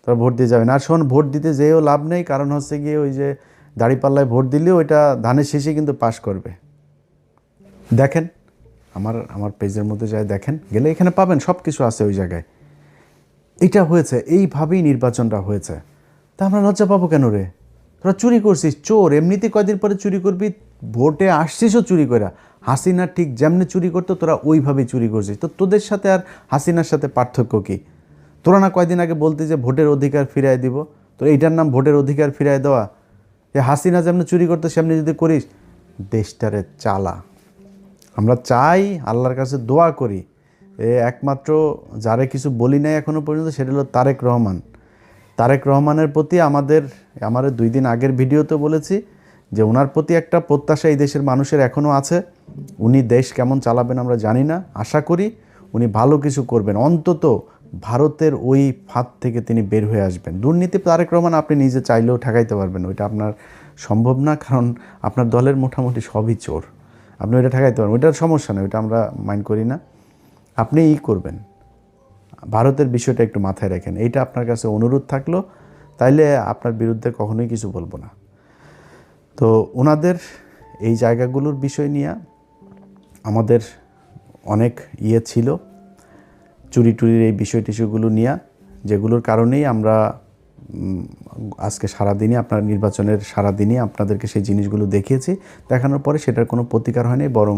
তোরা ভোট দিয়ে যাবে না। আর শোন, ভোট দিতে যেও লাভ নেই, কারণ হচ্ছে গিয়ে ওই যে দাঁড়িপাল্লায় ভোট দিলেও ওইটা ধানের শেষে কিন্তু পাশ করবে। দেখেন আমার পেজের মধ্যে যায় দেখেন, গেলে এখানে পাবেন, সব কিছু আছে ওই জায়গায়। এটা হয়েছে, এইভাবেই নির্বাচনটা হয়েছে। তা আমরা লজ্জা পাবো কেন রে? তোরা চুরি করছিস, চোর এমনিতে কয়দিন পরে চুরি করবি, ভোটে আসছিসও চুরি করে। হাসিনা ঠিক যেমনি চুরি করতো তোরা ওইভাবেই চুরি করছিস। তো তোদের সাথে আর হাসিনার সাথে পার্থক্য কী? তোরা না কয়দিন আগে বলতে যে ভোটের অধিকার ফিরায় দিব, তো এইটার নাম ভোটের অধিকার ফিরায় দেওয়া? যে হাসিনা যেমনি চুরি করতো সেমনি যদি করিস, দেশটারে চালা। আমরা চাই, আল্লাহর কাছে দোয়া করি, একমাত্র যারে কিছু বলি নাই এখনও পর্যন্ত, সেটা হলো তারেক রহমান। তারেক রহমানের প্রতি আমাদের 2 দিন আগের ভিডিওতে বলেছি যে ওনার প্রতি একটা প্রত্যাশা এই দেশের মানুষের এখনও আছে। উনি দেশ কেমন চালাবেন আমরা জানি না, আশা করি উনি ভালো কিছু করবেন, অন্তত ভারতের ওই ফাঁদ থেকে তিনি বের হয়ে আসবেন। দুর্নীতি তারেক রহমান আপনি নিজে চাইলেও ঠেকাইতে পারবেন, ওইটা আপনার সম্ভব না, কারণ আপনার দলের মোটামুটি সবই চোর, আপনি ওইটা ঠেকাইতে পারবেন, ওইটার সমস্যা নেই, ওইটা আমরা মাইন্ড করি না। আপনি করবেন, ভারতের বিষয়টা একটু মাথায় রাখেন, এইটা আপনার কাছে অনুরোধ থাকলো, তাইলে আপনার বিরুদ্ধে কখনোই কিছু বলবো না। তো ওনাদের এই জায়গাগুলোর বিষয় নিয়ে আমাদের অনেক ছিল, চুরি টুরির এই টিস্যুগুলো নিয়ে, যেগুলোর কারণেই আমরা আজকে সারাদিনই আপনার নির্বাচনের সারাদিনই আপনাদেরকে সেই জিনিসগুলো দেখিয়েছি। দেখানোর পরে সেটার কোনো প্রতিকার হয়নি, বরং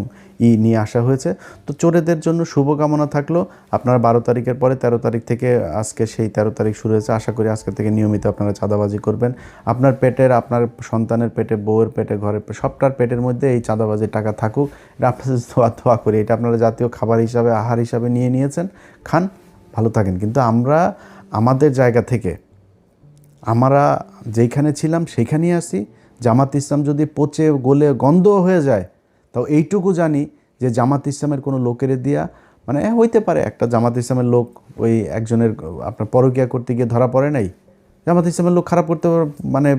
নিয়ে আসা হয়েছে। তো চোরেদের জন্য শুভকামনা থাকলো। আপনারা 12 তারিখের পরে 13 তারিখ থেকে, আজকে সেই 13 তারিখ শুরু হয়েছে, আশা করি আজকে থেকে নিয়মিত আপনারা চাঁদাবাজি করবেন। আপনার পেটের, আপনার সন্তানের পেটে, বউয়ের পেটে, ঘরের সবটার পেটের মধ্যে এই চাঁদাবাজির টাকা থাকুক, এটা আপনাদের দোয়া করি। এটা আপনারা জাতীয় খাবার হিসাবে, আহার হিসাবে নিয়েছেন, খান, ভালো থাকেন। কিন্তু আমরা আমাদের জায়গা থেকে আমরা যেইখানে ছিলাম সেইখানেই আসি। জামাত ইসলাম যদি পচে গলে গন্ধ হয়ে যায়, তাও এইটুকু জানি যে জামাত ইসলামের কোনো লোকের দিয়া, মানে হইতে পারে একটা জামাত ইসলামের লোক ওই একজনের আপনার পরকীয়া করতে গিয়ে ধরা পড়ে নাই, জামাত ইসলামের লোক খারাপ করতে মানে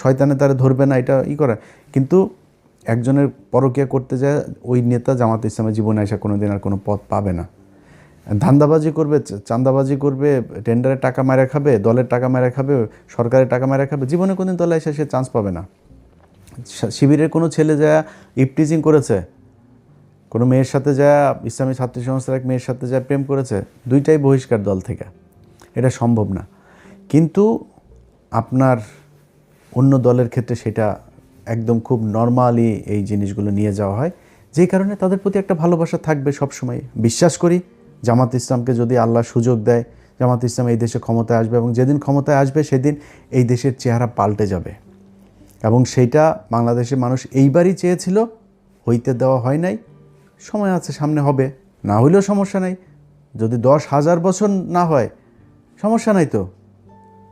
শয়তানে তারে ধরবে না, এটা করে। কিন্তু একজনের পরকীয়া করতে যায় ওই নেতা জামাত ইসলামের জীবনে আসা কোনো দিন আর কোনো পথ পাবে না। ধান্দাবাজি করবে, চাঁদাবাজি করবে, টেন্ডারের টাকা মেরে খাবে, দলের টাকা মেরে খাবে, সরকারের টাকা মেরে খাবে, জীবনে কোনোদিন দলে এসে সে চান্স পাবে না। শিবিরের কোনো ছেলে যা ইপটিজিং করেছে, কোনো মেয়ের সাথে যা, ইসলামী ছাত্রী সংস্থার এক মেয়ের সাথে যা প্রেম করেছে, দুইটাই বহিষ্কার দল থেকে, এটা সম্ভব না। কিন্তু আপনার অন্য দলের ক্ষেত্রে সেটা একদম খুব নর্মালি এই জিনিসগুলো নিয়ে যাওয়া হয়, যেই কারণে তাদের প্রতি একটা ভালোবাসা থাকবে সবসময়। বিশ্বাস করি জামাত ইসলামকে যদি আল্লাহ সুযোগ দেয়, জামাত ইসলাম এই দেশে ক্ষমতায় আসবে, এবং যেদিন ক্ষমতায় আসবে সেদিন এই দেশের চেহারা পাল্টে যাবে। এবং সেইটা বাংলাদেশের মানুষ এইবারই চেয়েছিল, হইতে দেওয়া হয় নাই। সময় আছে, সামনে হবে, না হইলেও সমস্যা নাই। যদি 10,000 বছর না হয় সমস্যা নাই তো।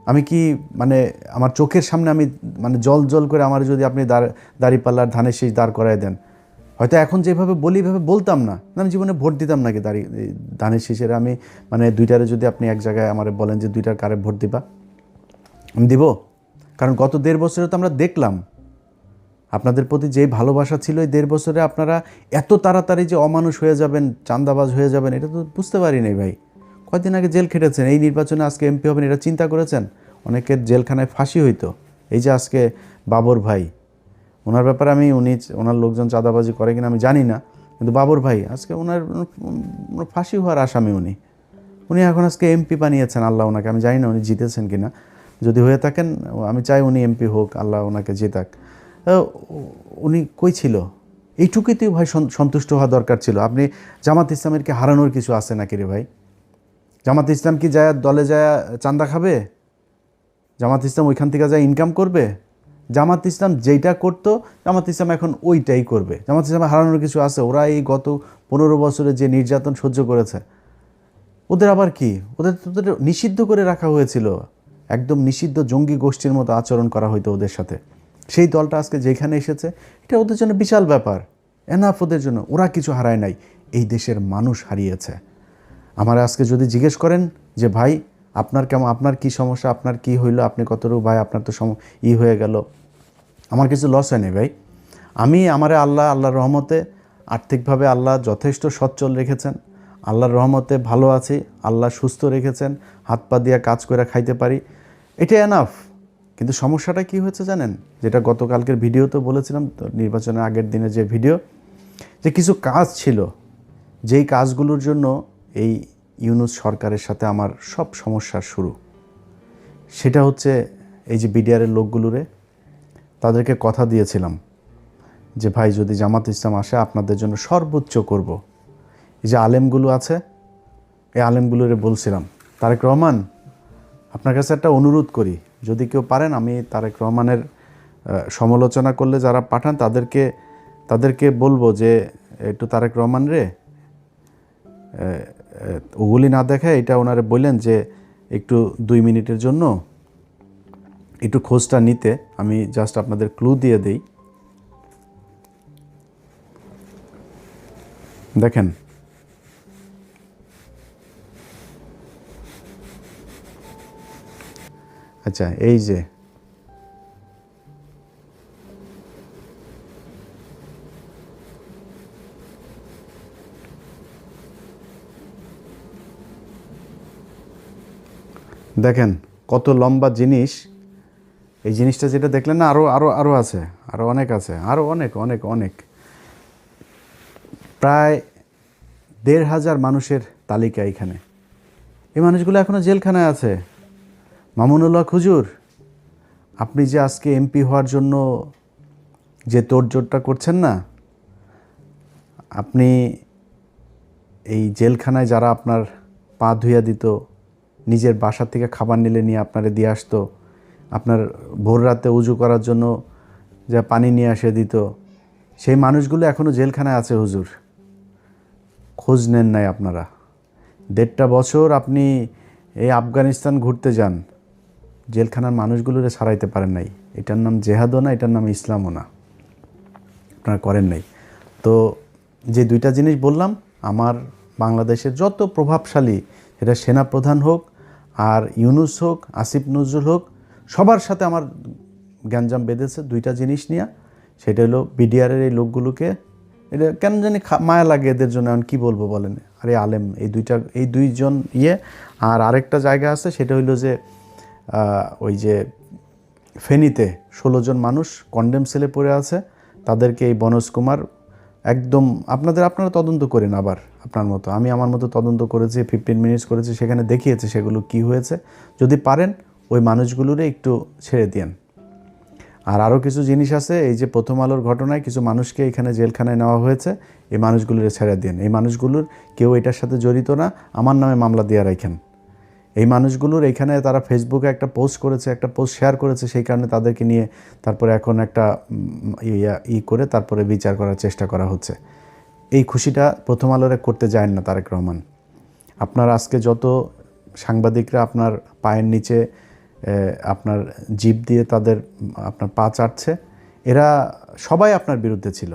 আমি কি মানে আমার চোখের সামনে আমি মানে জল করে আমার যদি আপনি দাঁড়িপাল্লার ধানের শীষ দাঁড় করায় দেন, হয়তো এখন যেভাবে বলি এভাবে বলতাম না, আমি জীবনে ভোট দিতাম নাকি ধানের শীষের। আমি মানে দুইটারে যদি আপনি এক জায়গায় আমার বলেন যে দুইটার কারে ভোট দিবা, আমি দিব। কারণ গত 1.5 বছরে তো আমরা দেখলাম আপনাদের প্রতি যেই ভালোবাসা ছিল, এই 1.5 বছরে আপনারা এত তাড়াতাড়ি যে অমানুষ হয়ে যাবেন, চাঁদাবাজ হয়ে যাবেন, এটা তো বুঝতে পারি নাই ভাই। কয়দিন আগে জেল খেটেছেন, এই নির্বাচনে আজকে এমপি হবেন, এটা চিন্তা করেছেন? অনেকের জেলখানায় ফাঁসি হইতো। এই যে আজকে বাবর ভাই, ওনার ব্যাপারে ওনার লোকজন চাঁদাবাজি করে কিনা আমি জানি না, কিন্তু বাবর ভাই আজকে ওনার ফাঁসি হওয়ার আসামি উনি এখন আজকে এমপি বানিয়েছেন আল্লাহ ওনাকে। আমি জানি না উনি জিতেছেন কিনা, যদি হয়ে থাকেন আমি চাই উনি এমপি হোক, আল্লাহ ওনাকে জেতাক। উনি কই ছিল? এইটুকুতেই ভাই সন্তুষ্ট হওয়া দরকার ছিল। আপনি জামাত ইসলামেরকে হারানোর কিছু আছে নাকি রে ভাই? জামাত ইসলাম কি যায় দলে যায় চাঁদা খাবে? জামাত ইসলাম ওইখান থেকে যায় ইনকাম করবে? জামাত ইসলাম যেইটা করতো, জামাত ইসলাম এখন ওইটাই করবে। জামাত ইসলাম হারানোর কিছু আছে? ওরা এই গত 15 বছরে যে নির্যাতন সহ্য করেছে, ওদের আবার কি, ওদের নিষিদ্ধ করে রাখা হয়েছিল, একদম নিষিদ্ধ জঙ্গি গোষ্ঠীর মতো আচরণ করা হইতো ওদের সাথে। সেই দলটা আজকে যেখানে এসেছে, এটা ওদের জন্য বিশাল ব্যাপার, এনাফ ওদের জন্য। ওরা কিছু হারায় নাই, এই দেশের মানুষ হারিয়েছে। আমার আজকে যদি জিজ্ঞেস করেন যে ভাই আপনার কেমন, আপনার কি সমস্যা, আপনার কি হইলো, আপনি কতটুকু, ভাই আপনার তো হয়ে গেল, আমার কিছু লস হয়নি ভাই। আল্লাহর রহমতে আর্থিকভাবে আল্লাহ যথেষ্ট সচ্ছল রেখেছেন, আল্লাহর রহমতে ভালো আছি, আল্লাহ সুস্থ রেখেছেন, হাত পা দিয়ে কাজ করে খাইতে পারি, এটা এনাফ। কিন্তু সমস্যাটা কি হয়েছে জানেন, যেটা গতকালকের ভিডিওতে বলেছিলাম, নির্বাচনের আগের দিনে যে ভিডিও, যে কিছু কাজ ছিল, যেই কাজগুলোর জন্য এই ইউনূস সরকারের সাথে আমার সব সমস্যার শুরু। সেটা হচ্ছে এই যে বিডিআরের লোকগুলোরে তাদেরকে কথা দিয়েছিলাম যে ভাই যদি জামাত ইসলাম আসে আপনাদের জন্য সর্বোচ্চ করব। এই যে আলেমগুলো আছে, এই আলেমগুলোরে বলছিলাম, তারেক রহমান আপনার কাছে একটা অনুরোধ করি, যদি কেউ পারেন, আমি তারেক রহমানের সমালোচনা করলে যারা পাঠান তাদেরকে বলবো যে একটু তারেক রহমান রে ওগুলি না দেখে এটা ওনারে বললেন যে একটু 2 মিনিটের জন্য একটু খোঁজটা নিতে। আমি জাস্ট আপনাদের ক্লু দিয়ে দেই, দেখেন আচ্ছা এই যে দেখেন কত লম্বা জিনিস। এই জিনিসটা যেটা দেখলেন না, আরও আছে, আরও অনেক আছে, আরও অনেক অনেক অনেক, প্রায় 1,500 মানুষের তালিকা এখানে। এই মানুষগুলো এখনও জেলখানায় আছে। মামুনুল্লাহ খুজুর, আপনি যে আজকে এমপি হওয়ার জন্য যে তোড়জোড়টা করছেন না, আপনি এই জেলখানায় যারা আপনার পা ধুইয়া দিত, নিজের বাসা থেকে খাবার নিলে নিয়ে আপনারে দিয়ে আসতো, আপনার ভোর রাতে উজু করার জন্য যা পানি নিয়ে এসে দিত, সেই মানুষগুলো এখনও জেলখানায় আছে হুজুর। খোঁজ নেন নাই আপনারা। 1.5 বছর আপনি এই আফগানিস্তান ঘুরতে যান, জেলখানার মানুষগুলোরে ছাড়াইতে পারেন নাই। এটার নাম জেহাদও না, এটার নাম ইসলামও না, আপনারা করেন নাই। তো যে 2টা জিনিস বললাম, আমার বাংলাদেশের যত প্রভাবশালী, এটা সেনাপ্রধান হোক আর ইউনূস হোক, আসিফ নজরুল হোক, সবার সাথে আমার গ্যাঞ্জাম বেঁধেছে 2টা জিনিস নিয়ে। সেটা হলো বিডিআরের এই লোকগুলোকে, এটা কেন জানি মায়া লাগে এদের জন্য, এখন কী বলবো বলেন। আরে আলেম এই দুইজন আর আরেকটা জায়গা আছে, সেটা হইলো যে ওই যে ফেনীতে 16 জন মানুষ কন্ডেম সেলে পড়ে আছে, তাদেরকে এই বনজ কুমার একদম আপনারা তদন্ত করেন আবার আপনার মতো, আমি আমার মতো তদন্ত করেছি, 15 মিনিটস করেছি, সেখানে দেখিয়েছে সেগুলো কি হয়েছে। যদি পারেন ওই মানুষগুলোরে একটু ছেড়ে দিন। আর আরও কিছু জিনিস আছে, এই যে প্রথম আলোর ঘটনায় কিছু মানুষকে এখানে জেলখানায় নেওয়া হয়েছে, এই মানুষগুলোরে ছেড়ে দিন। এই মানুষগুলোর কেউ এটার সাথে জড়িত না, আমার নামে মামলা দিয়ে রাখেন। এই মানুষগুলোর এখানে তারা ফেসবুকে একটা পোস্ট করেছে, একটা পোস্ট শেয়ার করেছে, সেই কারণে তাদেরকে নিয়ে তারপরে এখন একটা করে তারপরে বিচার করার চেষ্টা করা হচ্ছে। এই খুশিটা প্রথম আলোরে করতে যায় না তারেক রহমান। আপনার আজকে যত সাংবাদিকরা আপনার পায়ের নিচে আপনার জিভ দিয়ে আপনার পা চাটছে, এরা সবাই আপনার বিরুদ্ধে ছিল,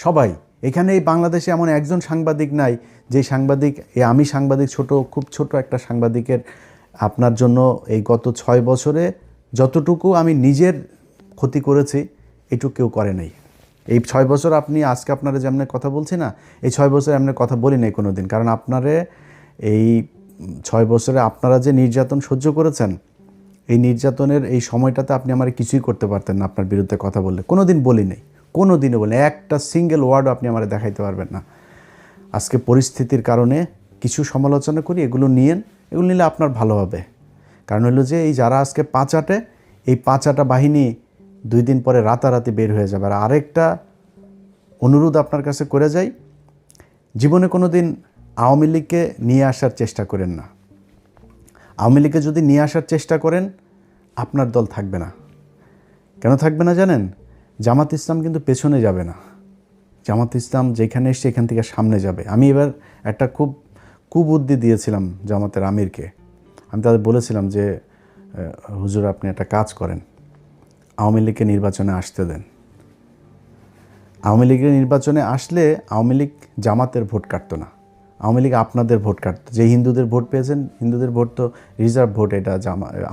সবাই। এখানে এই বাংলাদেশে এমন একজন সাংবাদিক নাই যে সাংবাদিক, আমি সাংবাদিক, খুব ছোট একটা সাংবাদিকের আপনার জন্য এই গত 6 বছরে যতটুকু আমি নিজের ক্ষতি করেছি, এটুকু কেউ করে নাই। এই 6 বছর আপনি আজকে আপনারা যেমন কথা বলছি না, এই 6 বছর এমনি কথা বলি নাই কোনো দিন। কারণ আপনারে এই 6 বছরে আপনারা যে নির্যাতন সহ্য করেছেন, এই নির্যাতনের এই সময়টাতে আপনি আমার কিছুই করতে পারতেন না। আপনার বিরুদ্ধে কথা বললে কোনো দিন বলি নাই, কোনো দিনও বলে একটা সিঙ্গেল ওয়ার্ডও আপনি আমার দেখাইতে পারবেন না। আজকে পরিস্থিতির কারণে কিছু সমালোচনা করি, এগুলো নিলে আপনার ভালো হবে। কারণ হলো যে এই যারা আজকে পাঁচাটে, এই পাঁচাটা বাহিনী 2 দিন পরে রাতারাতি বের হয়ে যাবে। আর আরেকটা অনুরোধ আপনার কাছে করে যাই, জীবনে কোনো দিন আওয়ামী লীগকে নিয়ে আসার চেষ্টা করেন না। আওয়ামী লীগকে যদি নিয়ে আসার চেষ্টা করেন, আপনার দল থাকবে না। কেন থাকবে না জানেন? জামাত ইসলাম কিন্তু পেছনে যাবে না। জামাত ইসলাম যেখানে এসছে এখান থেকে সামনে যাবে। আমি এবার একটা খুব কুবুদ্ধি দিয়েছিলাম জামাতের আমিরকে। আমি তাদের বলেছিলাম যে হুজুর আপনি একটা কাজ করেন, আওয়ামী লীগকে নির্বাচনে আসতে দেন। আওয়ামী লীগের নির্বাচনে আসলে আওয়ামী লীগ জামাতের ভোট কাটতো না, আওয়ামী লীগ আপনাদের ভোট কাটতো। যে হিন্দুদের ভোট পেয়েছেন, হিন্দুদের ভোট তো রিজার্ভ ভোট, এটা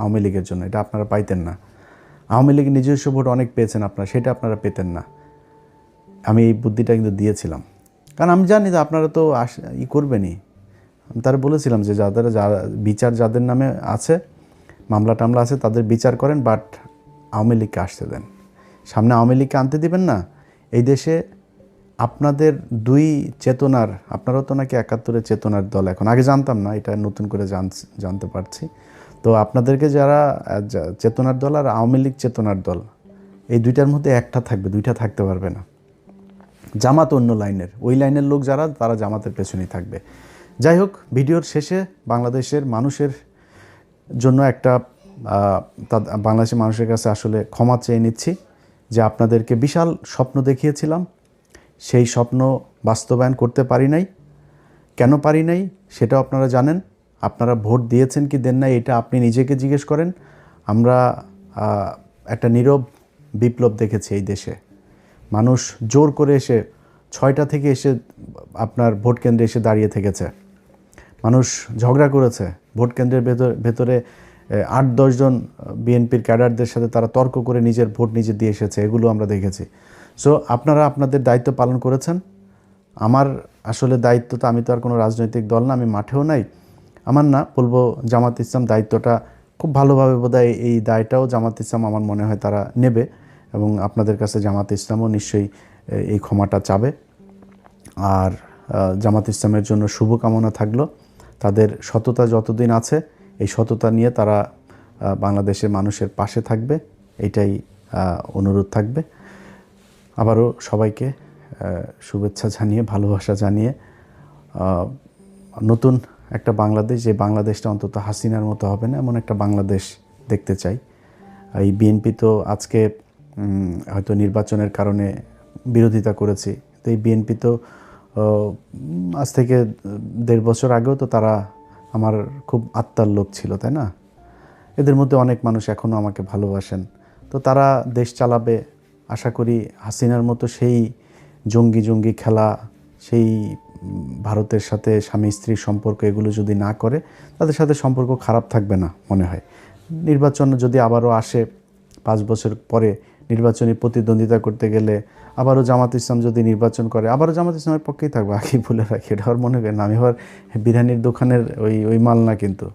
আওয়ামী লীগের জন্য, এটা আপনারা পাইতেন না। আওয়ামী লীগের নিজস্ব ভোট অনেক পেয়েছেন আপনারা, সেটা আপনারা পেতেন না। আমি এই বুদ্ধিটা কিন্তু দিয়েছিলাম, কারণ আমি জানি যে আপনারা তো করবেনই। আমি তারা বলেছিলাম যে বিচার যাদের নামে আছে, মামলা টামলা আছে, তাদের বিচার করেন, বাট আওয়ামী লীগকে আসতে দেন। সামনে আওয়ামী লীগকে আনতে দিবেন না। এই দেশে আপনাদের দুই চেতনার, আপনারাও তো নাকি 71-এর চেতনার দল, এখন আগে জানতাম না, এটা নতুন করে জানতে পারছি। তো আপনাদেরকে যারা চেতনার দল আর আওয়ামী লীগ চেতনার দল, এই দুইটার মধ্যে একটা থাকবে, দুইটা থাকতে পারবে না। জামাত অন্য লাইনের, ওই লাইনের লোক যারা, তারা জামাতের পেছনেই থাকবে। যাই হোক, ভিডিওর শেষে বাংলাদেশের মানুষের জন্য একটা বাংলাদেশের মানুষের কাছে আসলে ক্ষমা চেয়ে নিচ্ছি যে আপনাদেরকে বিশাল স্বপ্ন দেখিয়েছিলাম, সেই স্বপ্ন বাস্তবায়ন করতে পারি নাই। কেন পারি নাই সেটাও আপনারা জানেন। আপনারা ভোট দিয়েছেন কি দেন নাই, এটা আপনি নিজেকে জিজ্ঞেস করেন। আমরা একটা নীরব বিপ্লব দেখেছি এই দেশে। মানুষ জোর করে এসে 6টা থেকে এসে আপনার ভোট কেন্দ্রে এসে দাঁড়িয়ে থেকেছে। মানুষ ঝগড়া করেছে ভোট কেন্দ্রের ভেতরে 8-10 জন বিএনপির ক্যাডারদের সাথে তারা তর্ক করে নিজের ভোট নিজে দিয়ে এসেছে, এগুলো আমরা দেখেছি। সো আপনারা আপনাদের দায়িত্ব পালন করেছেন। আমার আসলে দায়িত্ব তো, আমি তো আর কোনো রাজনৈতিক দল না, আমি মাঠেও নাই। আমার না, বলবো জামাত ইসলাম দায়িত্বটা খুব ভালোভাবে, বোধহয় এই দায়টাও জামাত ইসলাম আমার মনে হয় তারা নেবে, এবং আপনাদের কাছে জামাত ইসলামও নিশ্চয়ই এই ক্ষমাটা চাবে। আর জামাত ইসলামের জন্য শুভকামনা থাকলো। তাদের সততা যতদিন আছে, এই সততা নিয়ে তারা বাংলাদেশের মানুষের পাশে থাকবে, এটাই অনুরোধ থাকবে। আবারও সবাইকে শুভেচ্ছা জানিয়ে, ভালোবাসা জানিয়ে, নতুন একটা বাংলাদেশ, যে বাংলাদেশটা অন্তত হাসিনার মতো হবে না, এমন একটা বাংলাদেশ দেখতে চাই। এই বিএনপি তো আজকে হয়তো নির্বাচনের কারণে বিরোধিতা করেছি, তো এই বিএনপি তো আজ থেকে 1.5 বছর আগেও তো তারা আমার খুব আত্মার লোক ছিল, তাই না? এদের মধ্যে অনেক মানুষ এখনও আমাকে ভালোবাসেন। তো তারা দেশ চালাবে, আশা করি হাসিনার মতো সেই জঙ্গি খেলা, সেই ভারতের সাথে স্বামী স্ত্রীর সম্পর্ক, এগুলো যদি না করে, তাদের সাথে সম্পর্ক খারাপ থাকবে না মনে হয়। নির্বাচন যদি আবারও আসে 5 বছর পরে, নির্বাচনী প্রতিদ্বন্দ্বিতা করতে গেলে আবারও জামাত ইসলাম যদি নির্বাচন করে, আবারও জামাত ইসলামের পক্ষেই থাকবে। আগে বলে রাখি, এটা আর মনে করেন আমি আবার বিরিয়ানির দোকানের ওই মাল না, কিন্তু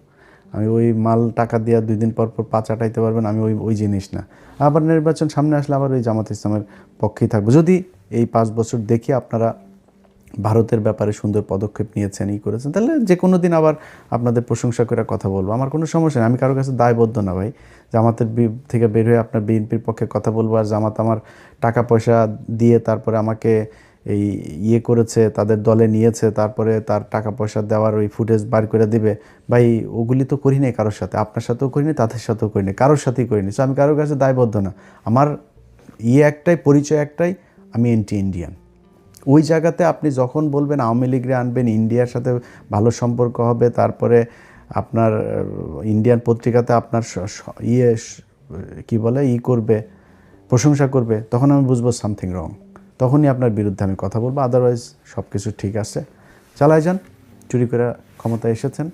আমি ওই মাল টাকা দিয়ে 2 দিন পর পা চাটাইতে পারবেন, আমি ওই জিনিস না। আবার নির্বাচন সামনে আসলে আবার ওই জামাত ইসলামের পক্ষেই থাকবো। যদি এই 5 বছর দেখি আপনারা ভারতের ব্যাপারে সুন্দর পদক্ষেপ নিয়েছেন, করেছেন, তাহলে যে কোনো দিন আবার আপনাদের প্রশংসা করে কথা বলবো, আমার কোনো সমস্যা নেই। আমি কারোর কাছে দায়বদ্ধ না ভাই, জামাতের থেকে বের হয়ে আপনার বিএনপির পক্ষে কথা বলবো, আর জামাত আমার টাকা পয়সা দিয়ে তারপরে আমাকে এই করেছে, তাদের দলে নিয়েছে, তারপরে তার টাকা পয়সা দেওয়ার ওই ফুটেজ বার করে দিবে, ভাই ওগুলি তো করি নাই কারোর সাথে, আপনার সাথেও করিনি, তাদের সাথেও করিনি, কারোর সাথেই করিনি। সো আমি কারোর কাছে দায়বদ্ধ না। আমার একটাই পরিচয়, একটাই, আমি এন্টি ইন্ডিয়ান। ওই জায়গাতে আপনি যখন বলবেন আওয়ামী লীগরে আনবেন, ইন্ডিয়ার সাথে ভালো সম্পর্ক হবে, তারপরে আপনার ইন্ডিয়ান পত্রিকাতে আপনার কি বলে করবে, প্রশংসা করবে, তখন আমি বুঝবো সামথিং রং, তখনই আপনার বিরুদ্ধে আমি কথা বলবো। আদারওয়াইজ সব কিছু ঠিক আছে, চালায় যান। চুরি করে ক্ষমতায় এসেছেন,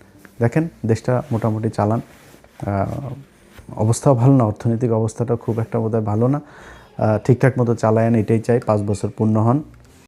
দেখেন দেশটা মোটামুটি চালান। অবস্থাও ভালো না, অর্থনৈতিক অবস্থাটা খুব একটা বোধহয় ভালো না, ঠিকঠাক মতো চালায়েন, এটাই চাই। 5 বছর পূর্ণ হন,